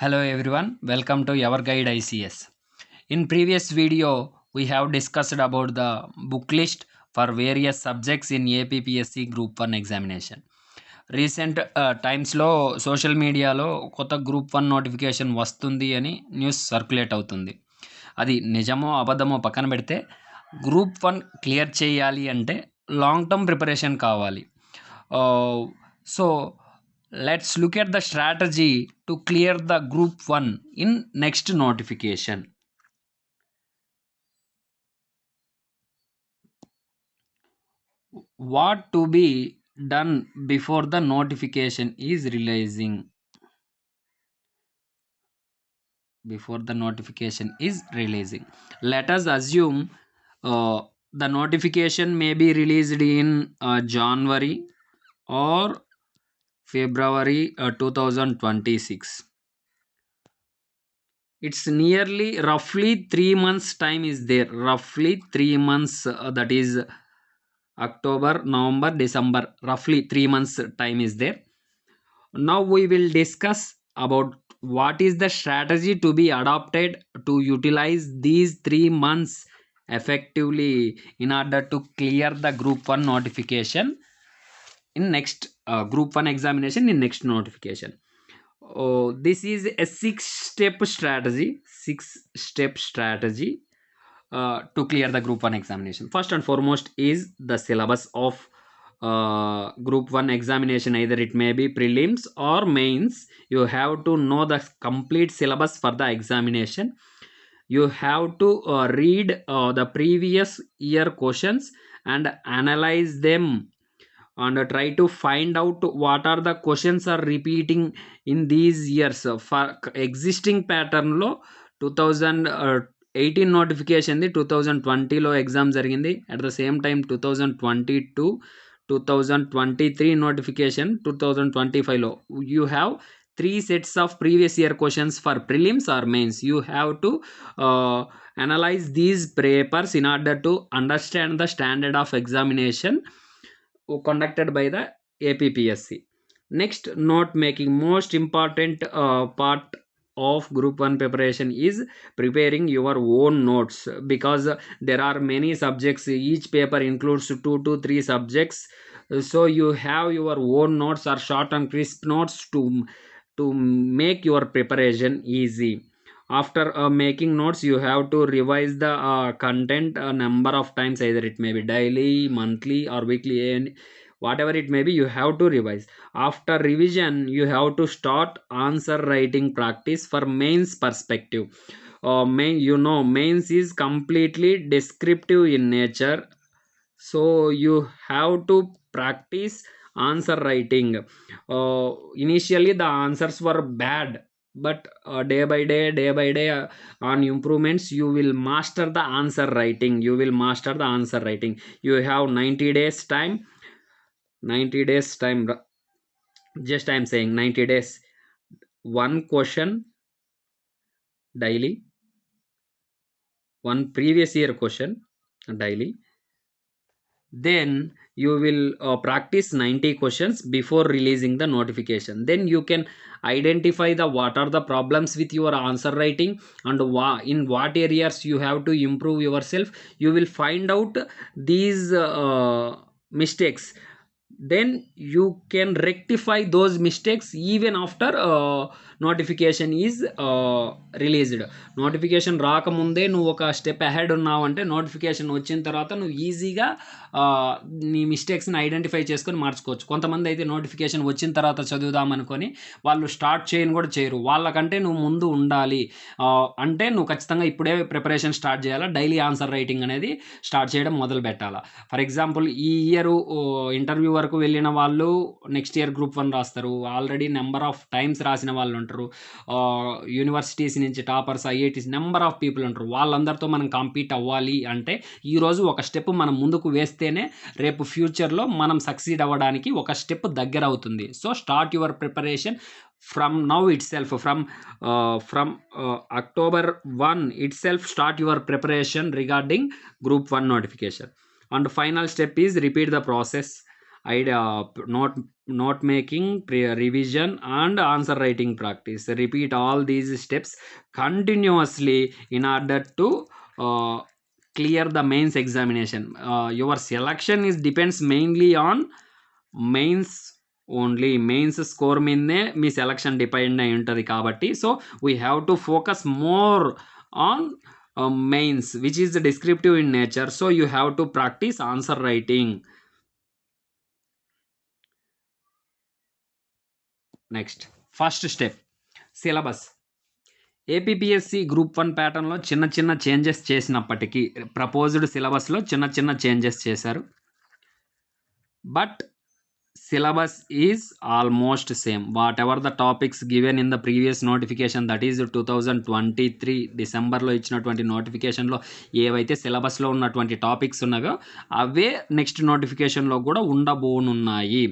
Hello everyone, welcome to Our Guide ICS. In previous video, we have discussed about the book list for various subjects in APPSC Group 1 examination. Recent టైమ్స్లో social మీడియాలో కొత్త group 1 notification వస్తుంది అని news circulate అవుతుంది. అది నిజమో అబద్ధమో పక్కన పెడితే గ్రూప్ 1 క్లియర్ చేయాలి అంటే లాంగ్ టర్మ్ ప్రిపరేషన్ కావాలి. So let's look at the strategy to clear the group 1 in next notification. What to be done before the notification is releasing? Let us assume the notification may be released in January or February 2026. It's nearly roughly 3 months time is there. Roughly 3 months, that is October, November, December. Roughly 3 months time is there. Now we will discuss about what is the strategy to be adopted to utilize these 3 months effectively in order to clear the group 1 notification in next group 1 examination in next notification. This is a 6-step strategy to clear the group 1 examination. First and foremost is the syllabus of group 1 examination. Either it may be prelims or mains. You have to know the complete syllabus for the examination. You have to read the previous year questions and analyze them and try to find out what are the questions are repeating in these years. For existing pattern lo 2018 notification ది 2020లో exam జరిగింది. At the same time 2022 2023 notification 2025లో you have 3 sets of previous year questions for prelims or mains. You have to analyze these papers in order to understand the standard of examination conducted by the APPSC. Next, note making. Most important part of group 1 preparation is preparing your own notes, because there are many subjects. Each paper includes 2 to 3 subjects, so you have your own notes or short and crisp notes to make your preparation easy. After making notes, you have to revise the content a number of times. Either it may be daily, monthly or weekly, and whatever it may be, you have to revise. After revision, you have to start answer writing practice for mains perspective. Mains is completely descriptive in nature, so you have to practice answer writing. Initially the answers were bad, but day by day on improvements, you will master the answer writing. You have 90 days time. Just I am saying 90 days, one question daily, one previous year question daily. Then you will practice 90 questions before releasing the notification. Then you can identify what are the problems with your answer writing and in what areas you have to improve yourself. You will find out these mistakes. Then you can rectify those mistakes even after notification is released. Notification రాకముందే నువ్వు ఒక step ahead ఉన్నావు అంటే notification వచ్చిన తర్వాత నువ్వు ఈజీగా నీ మిస్టేక్స్ని ఐడెంటిఫై చేసుకొని మార్చుకోవచ్చు. కొంతమంది అయితే నోటిఫికేషన్ వచ్చిన తర్వాత చదువుదాం అనుకొని వాళ్ళు స్టార్ట్ చేయరు. వాళ్ళకంటే నువ్వు ముందు ఉండాలి అంటే నువ్వు ఖచ్చితంగా ఇప్పుడే ప్రిపరేషన్ స్టార్ట్ చేయాలా. డైలీ ఆన్సర్ రైటింగ్ అనేది స్టార్ట్ చేయడం మొదలు పెట్టాలా. ఫర్ ఎగ్జాంపుల్, ఈ ఇయర్ ఇంటర్వ్యూ వరకు వెళ్ళిన వాళ్ళు నెక్స్ట్ ఇయర్ గ్రూప్ 1 రాస్తారు. ఆల్రెడీ నెంబర్ ఆఫ్ టైమ్స్ రాసిన వాళ్ళు ఉంటారు. యూనివర్సిటీస్ నుంచి toppers, IITs number of people ఉంటారు. వాళ్ళందరితో మనం కాంపీట్ అవ్వాలి అంటే ఈరోజు ఒక స్టెప్ మనం ముందుకు వేస్తేనే రేపు ఫ్యూచర్లో మనం సక్సీడ్ అవ్వడానికి ఒక స్టెప్ దగ్గర అవుతుంది. So start your preparation from now itself. From October 1 itself, start your preparation regarding group 1 notification. And final step is repeat the process note making, revision, and answer writing practice. Repeat all these steps continuously in order to clear the mains examination. Your selection is depends mainly on mains only. Mains score మీదనే మీ selection depend అయి ఉంటుంది కాబట్టి so we have to focus more on mains which is descriptive in nature. So you have to practice answer writing. Next first step syllabus. APPSC group 1 ప్యాటర్న్లో చిన్న చిన్న changes చేసినప్పటికీ proposed సిలబస్లో చిన్న చిన్న చేంజెస్ చేశారు. But syllabus is almost same. Whatever the topics given in the previous notification, that is 2023 డిసెంబర్లో ఇచ్చినటువంటి నోటిఫికేషన్లో ఏవైతే సిలబస్లో ఉన్నటువంటి టాపిక్స్ ఉన్నాయో అవే నెక్స్ట్ నోటిఫికేషన్లో కూడా ఉండబోనున్నాయి.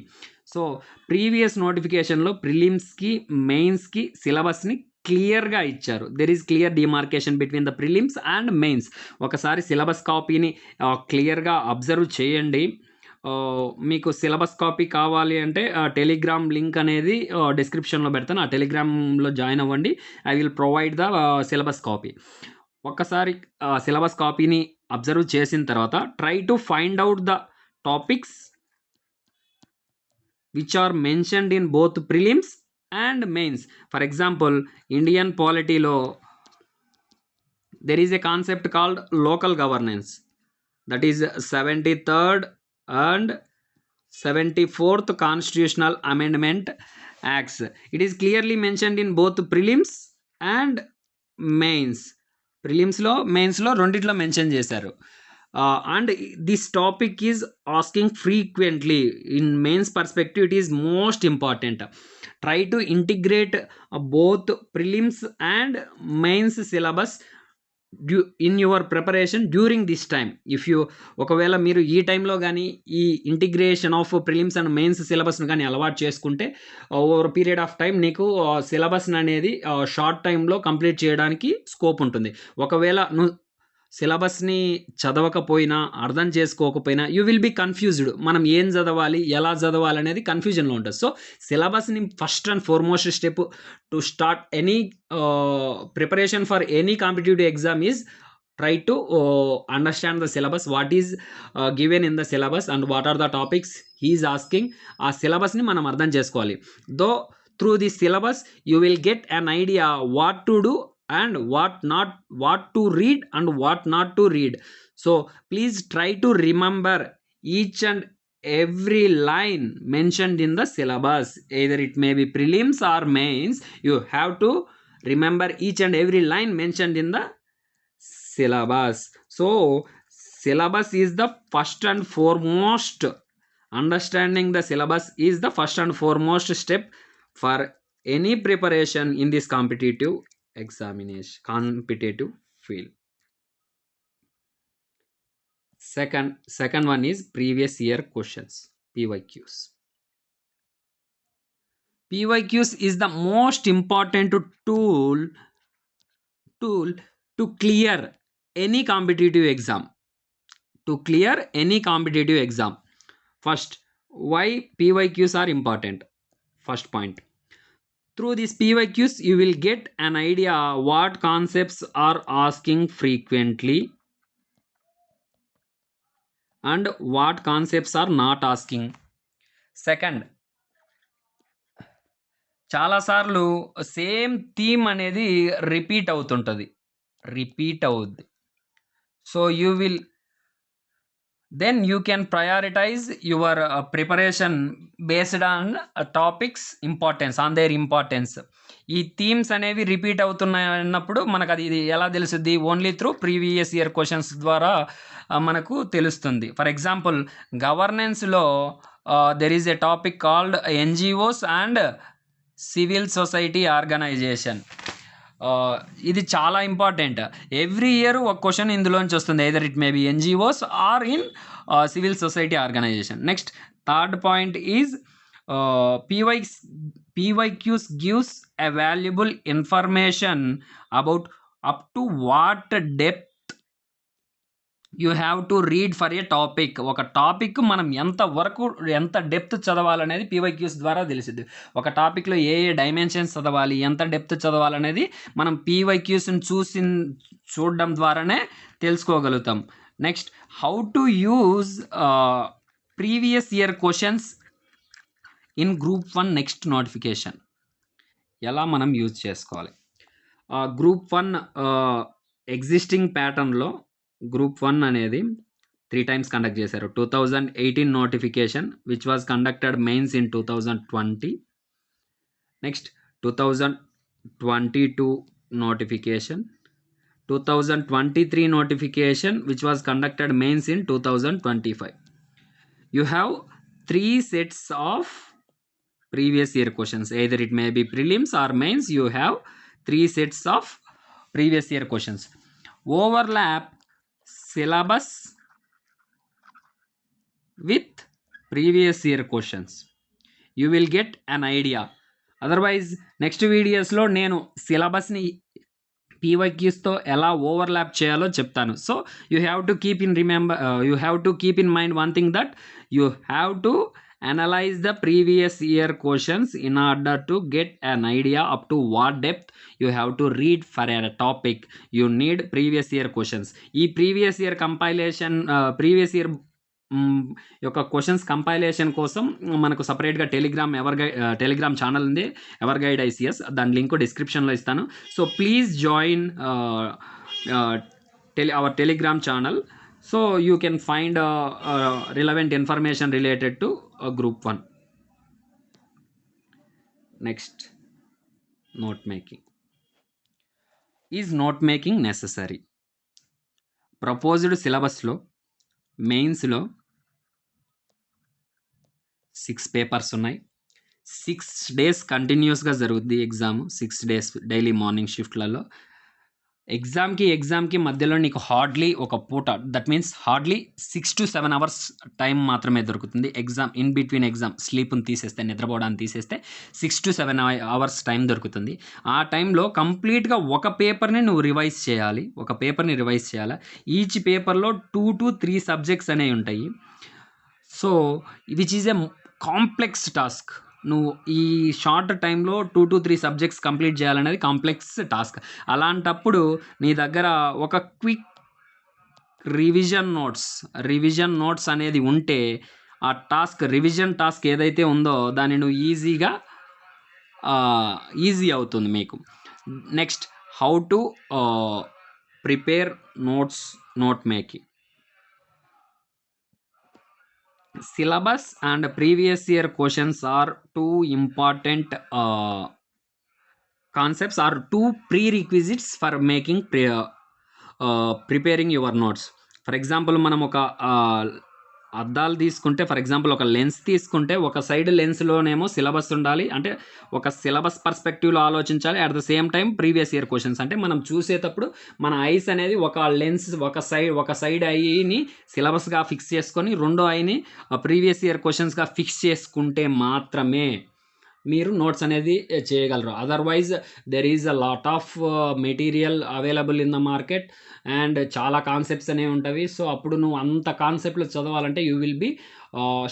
సో ప్రీవియస్ నోటిఫికేషన్లో ప్రిలిమ్స్కి మెయిన్స్కి సిలబస్ని క్లియర్గా ఇచ్చారు. There is clear demarcation between the prelims and mains. ఒకసారి సిలబస్ కాపీని క్లియర్గా అబ్జర్వ్ చేయండి. మీకు సిలబస్ కాపీ కావాలి అంటే టెలిగ్రామ్ లింక్ అనేది డిస్క్రిప్షన్లో పెడతాను. ఆ టెలిగ్రామ్లో జాయిన్ అవ్వండి. I will provide the syllabus copy. ఒక్కసారి సిలబస్ కాపీని అబ్జర్వ్ చేసిన తర్వాత try to find out the topics which are mentioned in both prelims and mains. For example Indian పాలిటీలో there is a concept called local governance, that is 73rd and 74th constitutional amendment acts. It is clearly mentioned in both prelims and mains. ప్రిలిమ్స్లో మెయిన్స్లో రెండిట్లో mention చేశారు. And this topic is asking frequently. In mains perspective it is most important. Try to integrate both prelims and mains syllabus in your preparation during this time. If you ఒకవేళ మీరు ఈ టైంలో కానీ ఈ integration of prelims and mains సిలబస్ను కానీ అలవాటు చేసుకుంటే ఓవర్ పీరియడ్ ఆఫ్ టైం నీకు సిలబస్ని అనేది షార్ట్ టైంలో కంప్లీట్ చేయడానికి స్కోప్ ఉంటుంది. ఒకవేళ నువ్వు సిలబస్ని చదవకపోయినా అర్థం చేసుకోకపోయినా యూ విల్ బీ కన్ఫ్యూజ్డ్. మనం ఏం చదవాలి ఎలా చదవాలి అనేది కన్ఫ్యూజన్లో ఉంటుంది. సో సిలబస్ని first and foremost step to start any preparation for any competitive exam is try to understand the syllabus, what is given in the syllabus and what are the topics he is asking. ఆ సిలబస్ని మనం అర్థం చేసుకోవాలి. Though through this syllabus you will get an idea what to do and what to read and what not to read. So please try to remember each and every line mentioned in the syllabus, either it may be prelims or mains. You have to remember each and every line mentioned in the syllabus. So syllabus is the first and foremost. Understanding the syllabus is the first and foremost step for any preparation in this competitive examination, competitive field. Second one is previous year questions, PYQs. PYQs is the most important tool to clear any competitive exam. First, why PYQs are important? First point, through these PYQs you will get an idea what concepts are asking frequently and what concepts are not asking. Second, చాలాసార్లు same theme అనేది repeat అవుద్ది. So you will then you can prioritize your preparation based on topics importance, on their importance. ఈ themes అనేవి repeat అవుతున్నాయి అన్నప్పుడు మనకు అది ఎలా తెలుస్తుంది? Only through previous year questions ద్వారా మనకు తెలుస్తుంది. ఫర్ ఎగ్జాంపుల్ గవర్నెన్స్లో there is a topic called NGOs and civil society organisation. ఇది చాలా ఇంపార్టెంట్. ఎవ్రీ ఇయర్ ఒక క్వశ్చన్ ఇందులోంచి వస్తుంది, either it may be NGOs or in civil society organisation. Next third point is PYQs gives a valuable information about up to what depth you have to read for a topic. ఒక topic మనం ఎంత depth చదవాలనేది PYQs ద్వారా తెలిసిద్ది. ఒక టాపిక్లో ఏ dimensions చదవాలి, ఎంత depth చదవాలనేది మనం పీవైక్యూస్ని చూడడం ద్వారానే తెలుసుకోగలుగుతాం. Next, how to use previous year questions in group 1 next notification. ఎలా మనం యూజ్ చేసుకోవాలి? గ్రూప్ 1 ఎగ్జిస్టింగ్ ప్యాటర్న్లో గ్రూప్ 1 అనేది 3 times కండక్ట్ చేశారు. 2018 notification which was conducted mains in 2020. Next 2022 notification, 2023 notification which was conducted mains in 2025. You have 3 sets of previous year questions. Either it may be prelims or mains. You have 3 sets of previous year questions. Overlap syllabus with previous year questions. You will get an idea. Otherwise next videos lo nenu syllabus ni పీవైక్యూస్తో ఎలా overlap చేయాలో చెప్తాను. So you have to keep in mind one thing, that you have to analyse the previous year questions in order to get an idea up to what depth you have to read for a topic. You need previous year questions. ఈ previous year compilation, previous year యొక్క questions compilation కోసం మనకు సపరేట్గా Telegram channel ఉంది, ever guide ICS. దాని link డిస్క్రిప్షన్లో ఇస్తాను. So please join our Telegram channel. So you can find relevant information related to group 1. Next, note making. Is note making necessary? Proposed సిలబస్లో మెయిన్స్లో 6 papers ఉన్నాయి. 6 days కంటిన్యూస్గా జరుగుద్ది exam. 6 days daily morning షిఫ్ట్లలో. ఎగ్జామ్కి మధ్యలో నీకు హార్డ్లీ ఒక పూట, that means hardly 6 to 7 hours time మాత్రమే దొరుకుతుంది. ఎగ్జామ్ ఇన్ బిట్వీన్ ఎగ్జామ్ స్లీప్ని తీసేస్తే, నిద్రపోవడానికి తీసేస్తే 6 to 7 hours టైం దొరుకుతుంది. ఆ టైంలో కంప్లీట్గా ఒక పేపర్ని నువ్వు రివైజ్ చేయాలి. ఈచ్ పేపర్లో 2 to 3 సబ్జెక్ట్స్ అనేవి ఉంటాయి. So which is a complex task. నువ్వు ఈ షార్ట్ టైంలో 2 to 3 సబ్జెక్ట్స్ కంప్లీట్ చేయాలనేది కాంప్లెక్స్ టాస్క్. అలాంటప్పుడు నీ దగ్గర ఒక క్విక్ రివిజన్ నోట్స్ అనేది ఉంటే ఆ రివిజన్ టాస్క్ ఏదైతే ఉందో దాన్ని నువ్వు ఈజీ అవుతుంది మీకు. Next, how to prepare note making. Syllabus and previous year questions are 2 important concepts, or 2 prerequisites for making preparing your notes. For example, మనం ఒక అద్దాలు తీసుకుంటే, ఫర్ ఎగ్జాంపుల్ ఒక లెన్స్ తీసుకుంటే, ఒక సైడ్ లెన్స్లోనేమో సిలబస్ ఉండాలి, అంటే ఒక సిలబస్ పర్స్పెక్టివ్లో ఆలోచించాలి. At the same time previous year questions, అంటే మనం చూసేటప్పుడు మన ఐస్ అనేది ఒక లెన్స్ ఒక సైడ్ ఐని సిలబస్గా ఫిక్స్ చేసుకొని రెండో ఐని ప్రీవియస్ ఇయర్ క్వశ్చన్స్గా ఫిక్స్ చేసుకుంటే మాత్రమే మీరు నోట్స్ అనేది చేయగలరు. Otherwise there is a lot of material available in the market and చాలా కాన్సెప్ట్స్ అనేవి ఉంటాయి. సో అప్పుడు నువ్వు అంత కాన్సెప్ట్లు చదవాలంటే యూ విల్ బి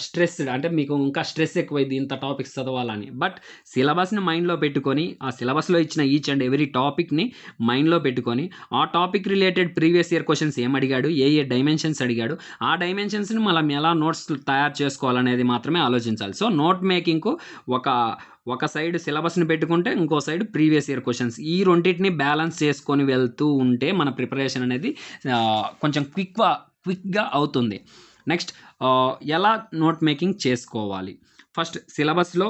స్ట్రెస్డ్, అంటే మీకు ఇంకా స్ట్రెస్ ఎక్కువైంది ఇంత టాపిక్స్ చదవాలని. బట్ సిలబస్ని మైండ్లో పెట్టుకొని, ఆ సిలబస్లో ఇచ్చిన ఈచ్ అండ్ ఎవ్రీ టాపిక్ని మైండ్లో పెట్టుకొని, ఆ topic related previous year questions ఏం అడిగాడు, ఏ డైమెన్షన్స్ అడిగాడు, ఆ డైమెన్షన్స్ని మనం ఎలా నోట్స్ తయారు చేసుకోవాలనేది మాత్రమే ఆలోచించాలి. సో నోట్ మేకింగ్కు ఒక సైడ్ సిలబస్ని పెట్టుకుంటే ఇంకో సైడ్ ప్రీవియస్ ఇయర్ క్వశ్చన్స్, ఈ రెండింటిని బ్యాలెన్స్ చేసుకొని వెళ్తూ ఉంటే మన ప్రిపరేషన్ అనేది కొంచెం క్విక్గా అవుతుంది. నెక్స్ట్, ఎలా నోట్ మేకింగ్ చేసుకోవాలి? ఫస్ట్, సిలబస్లో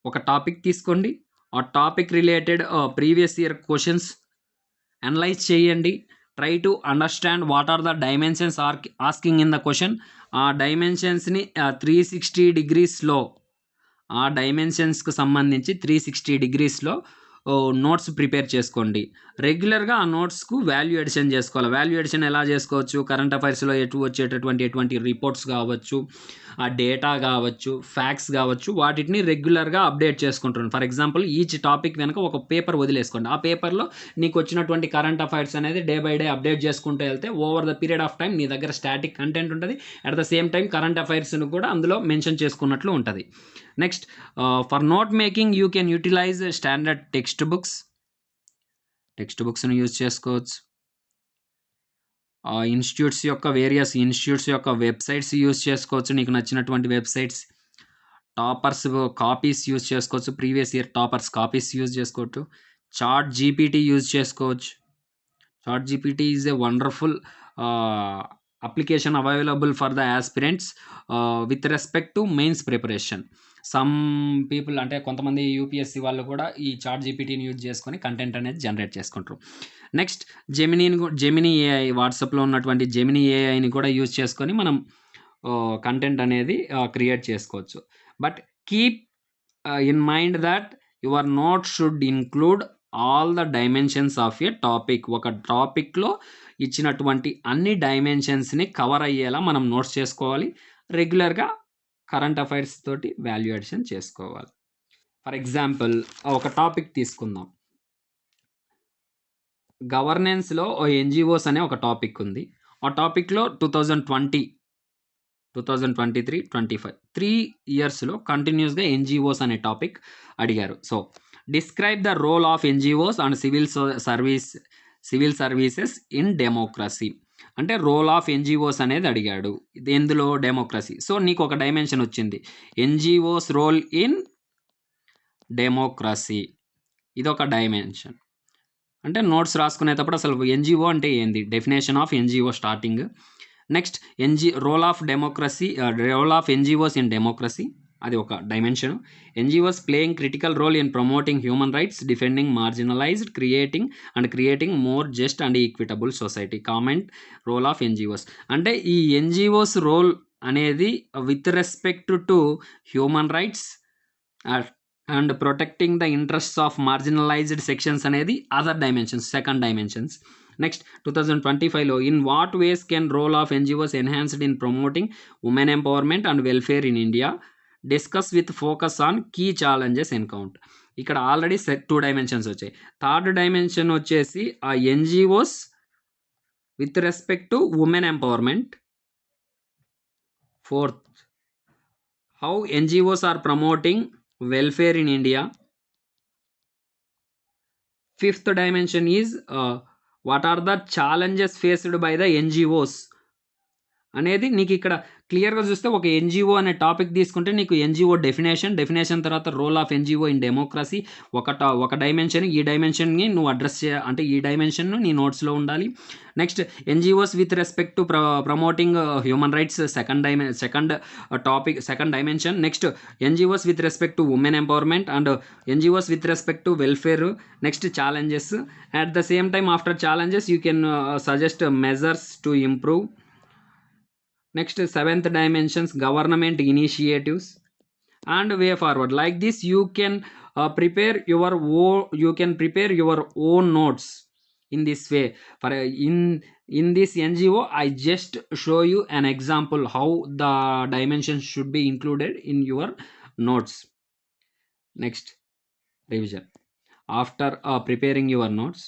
ఒక టాపిక్ తీసుకోండి. ఆ topic related previous year questions analyse చేయండి. Try to understand what are the dimensions asking in the question. ఆ డైమెన్షన్స్ని 360 degreesలో, ఆ డైమెన్షన్స్కి సంబంధించి 360 degreesలో నోట్స్ ప్రిపేర్ చేసుకోండి. రెగ్యులర్గా ఆ నోట్స్కు వాల్యూ ఎడిషన్ చేసుకోవాలి. వాల్యూ ఎడిషన్ ఎలా చేసుకోవచ్చు? కరెంట్ అఫైర్స్లో వచ్చేటటువంటి ఎటువంటి రిపోర్ట్స్ కావచ్చు, ఆ డేటా కావచ్చు, ఫ్యాక్ట్స్ కావచ్చు, వాటిని రెగ్యులర్గా అప్డేట్ చేసుకుంటున్నాను. ఫర్ ఎగ్జాంపుల్ ఈచ్ టాపిక్ వెనుక ఒక పేపర్ వదిలేసుకోండి. ఆ పేపర్లో నీకు వచ్చినటువంటి కరెంట్ అఫైర్స్ అనేది డే బై డే అప్డేట్ చేసుకుంటూ వెళ్తే over the period of time నీ దగ్గర స్టాటిక్ కంటెంట్ ఉంటుంది. At the same time current అఫైర్స్ను కూడా అందులో మెన్షన్ చేసుకున్నట్లు ఉంటుంది. Next, for note making you can utilise standard text బుక్స్ని యూజ్ చేసుకోవచ్చు. ఇన్స్టిట్యూట్స్ యొక్క వేరియస్ ఇన్స్టిట్యూట్స్ యొక్క వెబ్సైట్స్ యూజ్ చేసుకోవచ్చు, నీకు నచ్చినటువంటి వెబ్సైట్స్. టాపర్స్ కాపీస్ యూజ్ చేసుకోవచ్చు, previous year toppers copies use చేసుకోవచ్చు. చాట్ జీపీటీ యూజ్ చేసుకోవచ్చు. Chat GPT is a wonderful application available for the aspirants with respect to mains preparation. Some people అంటే కొంతమంది UPSC వాళ్ళు కూడా ఈ చాట్ జీపీటీని యూజ్ చేసుకొని కంటెంట్ అనేది జనరేట్ చేసుకుంటారు. నెక్స్ట్, జెమినీ ఏఐ, వాట్సాప్లో ఉన్నటువంటి జెమినీ ఏఐని కూడా యూజ్ చేసుకొని మనం కంటెంట్ అనేది క్రియేట్ చేసుకోవచ్చు. But keep in mind that your note should include all the dimensions of A topic. ఒక టాపిక్లో ఇచ్చినటువంటి అన్ని డైమెన్షన్స్ని కవర్ అయ్యేలా మనం నోట్స్ చేసుకోవాలి. రెగ్యులర్గా కరెంట్ అఫైర్స్ తోటి వాల్యూ అడిషన్ చేసుకోవాలి. ఫర్ ఎగ్జాంపుల్ ఒక టాపిక్ తీసుకుందాం. గవర్నెన్స్లో ఎన్జిఓస్ అనే ఒక టాపిక్ ఉంది. ఆ టాపిక్లో 2020, 2023, 25 3 ఇయర్స్లో కంటిన్యూస్గా ఎన్జిఓస్ అనే టాపిక్ అడిగారు. So describe the role of NGOs and civil services in democracy. అంటే రోల్ ఆఫ్ ఎన్జిఓస్ అనేది అడిగాడు. ఇది ఎందులో? డెమోక్రసీ. సో నీకు ఒక డైమెన్షన్ వచ్చింది, ఎన్జిఓస్ రోల్ ఇన్ డెమోక్రసీ. ఇది ఒక డైమెన్షన్. అంటే నోట్స్ రాసుకునేటప్పుడు అసలు ఎన్జిఓ అంటే ఏంది, definition of NGO starting. Next, role of NGOs in democracy, అది ఒక dimension. NGOs playing critical role in promoting human rights, defending marginalised, creating more just and equitable society. Comment role of NGOs. అంటే ఈ NGOs role అనేది with respect to human rights and protecting the interests of marginalised sections అనేది other dimensions, second dimensions. Next, 2025లో in what ways can role of NGOs enhanced in promoting women empowerment and welfare in India, discuss with focus on key challenges encounter. ఇక్కడ already 2 dimensions వచ్చాయి. Third dimension వచ్చేసి ఆ NGOs with respect to women empowerment. Fourth, how NGOs are promoting welfare in India. Fifth dimension is what are the challenges faced by the NGOs అనేది నీకు ఇక్కడ క్లియర్గా చూస్తే ఒక ఎన్జిఓ అనే టాపిక్ తీసుకుంటే నీకు ఎన్జిఓ డెఫినేషన్ తర్వాత role of NGO in democracy ఒక డైమెన్షన్. ఈ డైమెన్షన్ని నువ్వు అడ్రస్ అంటే ఈ డైమెన్షన్ నీ నోట్స్లో ఉండాలి. Next, NGOs with respect to promoting human rights, second dimension. Next, NGOs with respect to women empowerment and NGOs with respect to welfare. Next, challenges. At the same time after challenges you can suggest measures to improve. Next, 7th dimensions, government initiatives and way forward. Like this you can prepare your own notes in this way. For in this NGO I just show you an example how the dimensions should be included in your notes. Next, revision. After preparing your notes,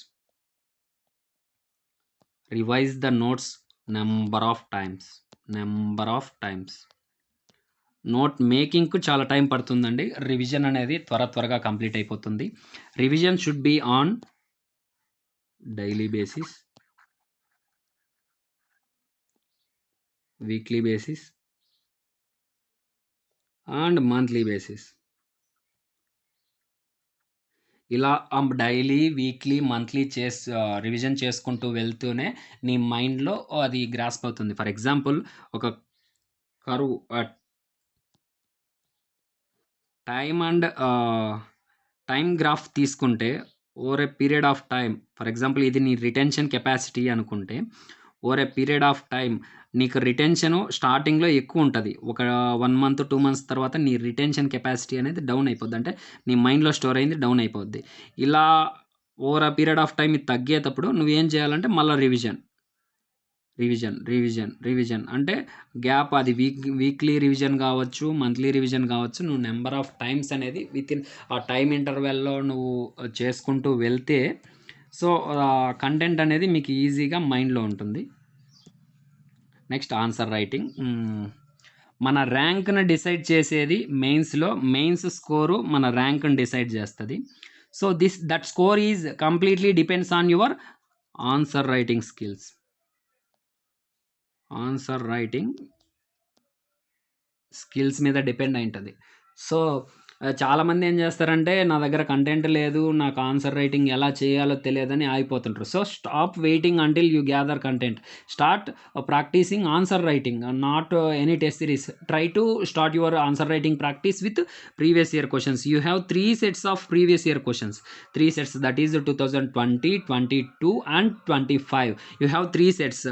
revise the notes number of times. Note మేకింగ్కు చాలా time పడుతుందండి. Revision అనేది త్వరగా complete అయిపోతుంది. Revision should be on daily basis, weekly basis and monthly basis. ఇలా daily, weekly, monthly revision చేసుకుంటూ వెళ్తూనే నీ మైండ్లో అది గ్రాస్ప్ అవుతుంది. ఫర్ ఎగ్జాంపుల్ ఒక కరువు టైం గ్రాఫ్ తీసుకుంటే over a period of time, for example ఇది నీ రిటెన్షన్ కెపాసిటీ అనుకుంటే over a period of time నీకు రిటెన్షన్ స్టార్టింగ్లో ఎక్కువ ఉంటుంది. ఒక 1 మంత్ 2 మంత్స్ తర్వాత నీ రిటెన్షన్ కెపాసిటీ అనేది డౌన్ అయిపోద్ది. అంటే నీ మైండ్లో స్టోర్ అయింది డౌన్ అయిపోద్ది. ఇలా ఓవర్ ఆ పీరియడ్ ఆఫ్ టైం ఇది తగ్గేటప్పుడు నువ్వేం చేయాలంటే మళ్ళీ రివిజన్ అంటే గ్యాప్ అది వీక్లీ రివిజన్ కావచ్చు, మంత్లీ రివిజన్ కావచ్చు. నువ్వు నెంబర్ ఆఫ్ టైమ్స్ అనేది వితిన్ ఆ టైం ఇంటర్వెల్లో నువ్వు చేసుకుంటూ వెళ్తే సో కంటెంట్ అనేది మీకు ఈజీగా మైండ్లో ఉంటుంది. Next answer writing. మన ర్యాంక్ను డిసైడ్ చేసేది మెయిన్స్ స్కోరు మన ర్యాంక్ను డిసైడ్ చేస్తుంది. So that score is completely depends on your answer writing skills. Answer writing skills మీద డిపెండ్ అయి ఉంటుంది. సో చాలామంది ఏం చేస్తారంటే నా దగ్గర కంటెంట్ లేదు, నాకు ఆన్సర్ రైటింగ్ ఎలా చేయాలో తెలియదని ఆగిపోతుంటారు. So stop waiting until you gather content. Start practising answer writing, not any test series. Try to start your answer writing practice with previous year questions. You have 3 sets of previous year questions. 3 sets, that is 2020, 22 and 25. You have 3 sets.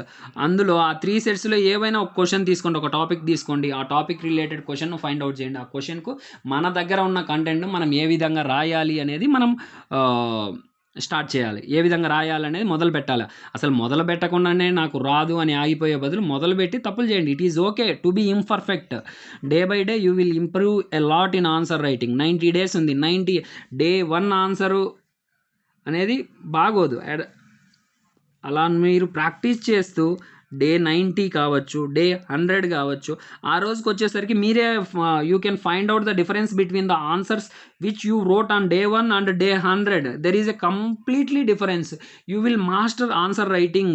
అందులో ఆ 3 setsలో ఏవైనా ఒక question తీసుకోండి, ఒక topic తీసుకోండి. ఆ topic related question find out చేయండి. ఆ క్వశ్చన్కు మన దగ్గర ఉన్న కంటెంట్ మనం ఏ విధంగా రాయాలి అనేది మనం స్టార్ట్ చేయాలి. ఏ విధంగా రాయాలి అనేది మొదలు పెట్టాలి. అసలు మొదలు పెట్టకుండానే నాకు రాదు అని ఆగిపోయే బదులు మొదలుపెట్టి తప్పులు చేయండి. It is okay to be imperfect. Day by day you will improve a lot in answer writing. 90 days ఉంది. Day 1 ఆన్సరు అనేది బాగోదు. అలా మీరు ప్రాక్టీస్ చేస్తూ డే 90 కావచ్చు, డే 100 కావచ్చు, ఆ రోజుకి వచ్చేసరికి మీరే you can find out the difference between the answers which you wrote on day 1 and day 100. There is a completely difference. You will master answer writing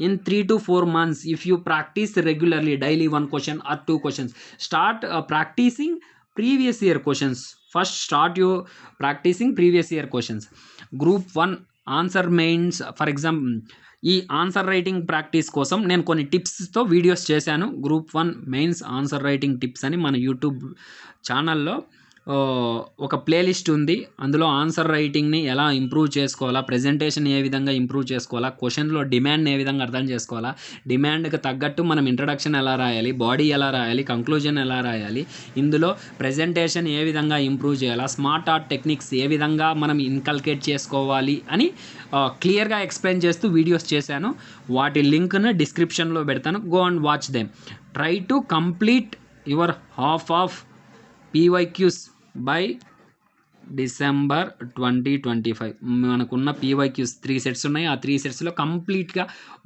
in 3 to 4 months if you practice regularly, daily 1 question or 2 questions. Start practicing previous year questions. First start you practicing previous year questions. Group 1 answer mains for example ఈ answer writing practice కోసం నేను కొన్ని టిప్స్తో videos చేశాను. Group 1 mains answer writing tips అని మన YouTube ఛానల్లో ఒక playlist ఉంది. అందులో ఆన్సర్ రైటింగ్ని ఎలా ఇంప్రూవ్ చేసుకోవాలా, ప్రెజెంటేషన్ ఏ విధంగా ఇంప్రూవ్ చేసుకోవాలా, క్వశ్చన్లో డిమాండ్ని ఏ విధంగా అర్థం చేసుకోవాలా, డిమాండ్కి తగ్గట్టు మనం ఇంట్రడక్షన్ ఎలా రాయాలి, బాడీ ఎలా రాయాలి, కంక్లూజన్ ఎలా రాయాలి, ఇందులో ప్రెజెంటేషన్ ఏ విధంగా ఇంప్రూవ్ చేయాలా, స్మార్ట్ ఆర్ట్ టెక్నిక్స్ ఏ విధంగా మనం ఇన్కల్కేట్ చేసుకోవాలి అని క్లియర్గా ఎక్స్ప్లెయిన్ చేస్తూ వీడియోస్ చేశాను. వాటి లింక్ను డిస్క్రిప్షన్లో పెడతాను. Go and watch them. Try to complete your half of PYQs by December 2025. మనకున్న PYQs 3 sets ఉన్నాయి. ఆ 3 setsలో కంప్లీట్గా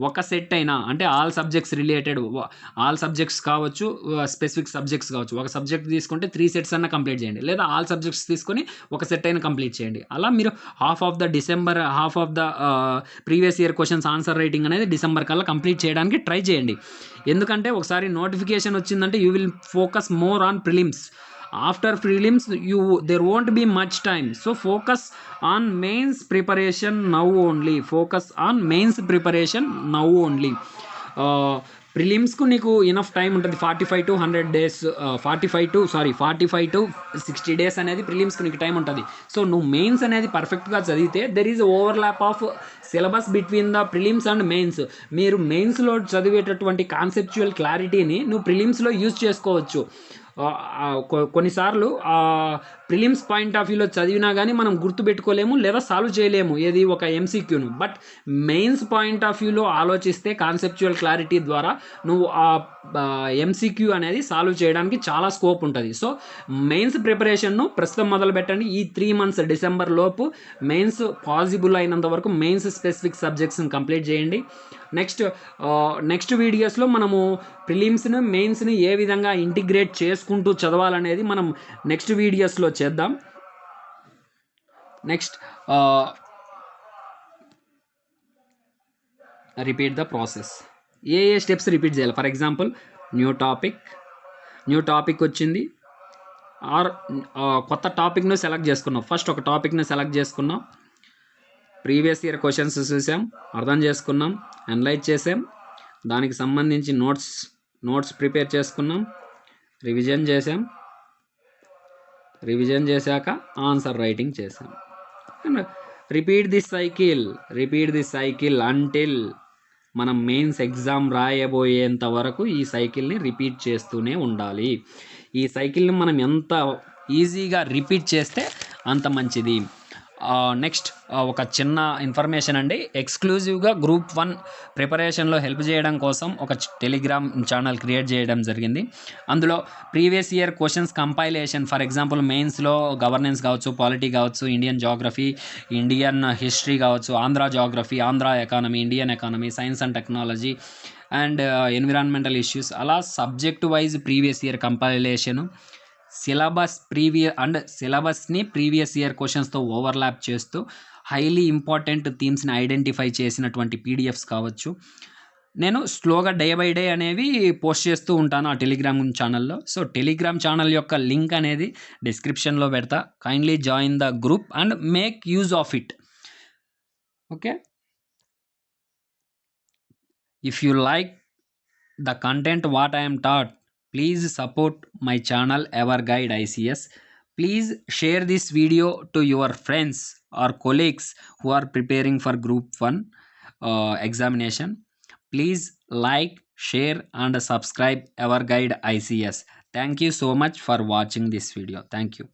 ఒక సెట్ అయినా అంటే all subjects related, all subjects కావచ్చు, స్పెసిఫిక్ సబ్జెక్ట్స్ కావచ్చు. ఒక సబ్జెక్ట్ తీసుకుంటే 3 sets అన్న కంప్లీట్ చేయండి, లేదా ఆల్ సబ్జెక్ట్స్ తీసుకొని ఒక సెట్ అయినా కంప్లీట్ చేయండి. అలా మీరు half of the previous year questions answer writing అనేది డిసెంబర్ కల్లా కంప్లీట్ చేయడానికి ట్రై చేయండి. ఎందుకంటే ఒకసారి నోటిఫికేషన్ వచ్చిందంటే you will focus more on prelims. After prelims there won't be much time, so focus on mains preparation now only. Prelims కు నీకు enough time ఉంటుంది. 45 to 100 days, 45 to 60 days అనేది ప్రిలిమ్స్కి నీకు టైం ఉంటుంది. సో నువ్వు మెయిన్స్ అనేది పర్ఫెక్ట్గా చదివితే there is overlap of syllabus between the prelims and mains. మీరు మెయిన్స్లో చదివేటటువంటి కాన్సెప్చువల్ క్లారిటీని నువ్వు ప్రిలిమ్స్లో యూజ్ చేసుకోవచ్చు. కొన్నిసార్లు ప్రిలిమ్స్ పాయింట్ ఆఫ్ వ్యూలో చదివినా కానీ మనం గుర్తుపెట్టుకోలేము లేదా సాల్వ్ చేయలేము ఏది ఒక MCQను. బట్ మెయిన్స్ పాయింట్ ఆఫ్ వ్యూలో ఆలోచిస్తే కాన్సెప్చువల్ క్లారిటీ ద్వారా నువ్వు ఆ MCQ అనేది సాల్వ్ చేయడానికి చాలా స్కోప్ ఉంటుంది. సో మెయిన్స్ ప్రిపరేషన్ను ప్రస్తుతం మొదలు పెట్టండి. ఈ 3 months డిసెంబర్ లోపు మెయిన్స్ పాసిబుల్ అయినంత వరకు మెయిన్స్ స్పెసిఫిక్ సబ్జెక్ట్స్ని కంప్లీట్ చేయండి. నెక్స్ట్ వీడియోస్లో మనము ప్రిలిమ్స్ని మెయిన్స్ని ఏ విధంగా ఇంటిగ్రేట్ చేసుకుంటూ చదవాలనేది మనం నెక్స్ట్ వీడియోస్లో చేద్దాం. Next repeat the process. A steps repeat చేయాలి? ఫర్ ఎగ్జాంపుల్ న్యూ టాపిక్ వచ్చింది, ఆర్ కొత్త టాపిక్ను సెలెక్ట్ చేసుకున్నాం. ఫస్ట్ ఒక టాపిక్ని సెలెక్ట్ చేసుకున్నాం, ప్రీవియస్ ఇయర్ క్వశ్చన్స్ చూసాం, అర్థం చేసుకున్నాం, అనలైజ్ చేసాం, దానికి సంబంధించి నోట్స్ ప్రిపేర్ చేసుకున్నాం, రివిజన్ చేశాక ఆన్సర్ రైటింగ్ చేసాం. రిపీట్ దిస్ సైకిల్ అంటిల్ మనం మెయిన్స్ ఎగ్జామ్ రాయబోయేంత వరకు ఈ సైకిల్ని రిపీట్ చేస్తూనే ఉండాలి. ఈ సైకిల్ని మనం ఎంత ఈజీగా రిపీట్ చేస్తే అంత మంచిది. నెక్స్ట్ ఒక చిన్న ఇన్ఫర్మేషన్ అండి. ఎక్స్క్లూజివ్గా గ్రూప్ 1 ప్రిపరేషన్లో హెల్ప్ చేయడం కోసం ఒక టెలిగ్రామ్ ఛానల్ క్రియేట్ చేయడం జరిగింది. అందులో previous year questions compilation, for example మెయిన్స్లో గవర్నెన్స్ కావచ్చు, పాలిటీ కావచ్చు, ఇండియన్ జాగ్రఫీ, ఇండియన్ హిస్టరీ కావచ్చు, Andhra geography, Andhra economy, Indian economy, science and technology and environmental issues, అలా subject wise previous year compilation, సిలబస్ని ప్రీవియస్ ఇయర్ క్వశ్చన్స్తో ఓవర్లాప్ చేస్తూ హైలీ ఇంపార్టెంట్ థీమ్స్ని identify చేసినటువంటి పీడిఎఫ్స్ కావచ్చు. నేను స్లోగా డే బై డే అనేవి పోస్ట్ చేస్తూ ఉంటాను ఆ టెలిగ్రామ్ ఛానల్లో. సో టెలిగ్రామ్ ఛానల్ యొక్క లింక్ అనేది డిస్క్రిప్షన్లో పెడతా. Kindly join the group and make use of it. Okay, if you like the content what I am taught, please support my channel Everguide ICS. Please share this video to your friends or colleagues who are preparing for group 1 examination. Please like, share and subscribe Everguide ICS. Thank you so much for watching this video. Thank you.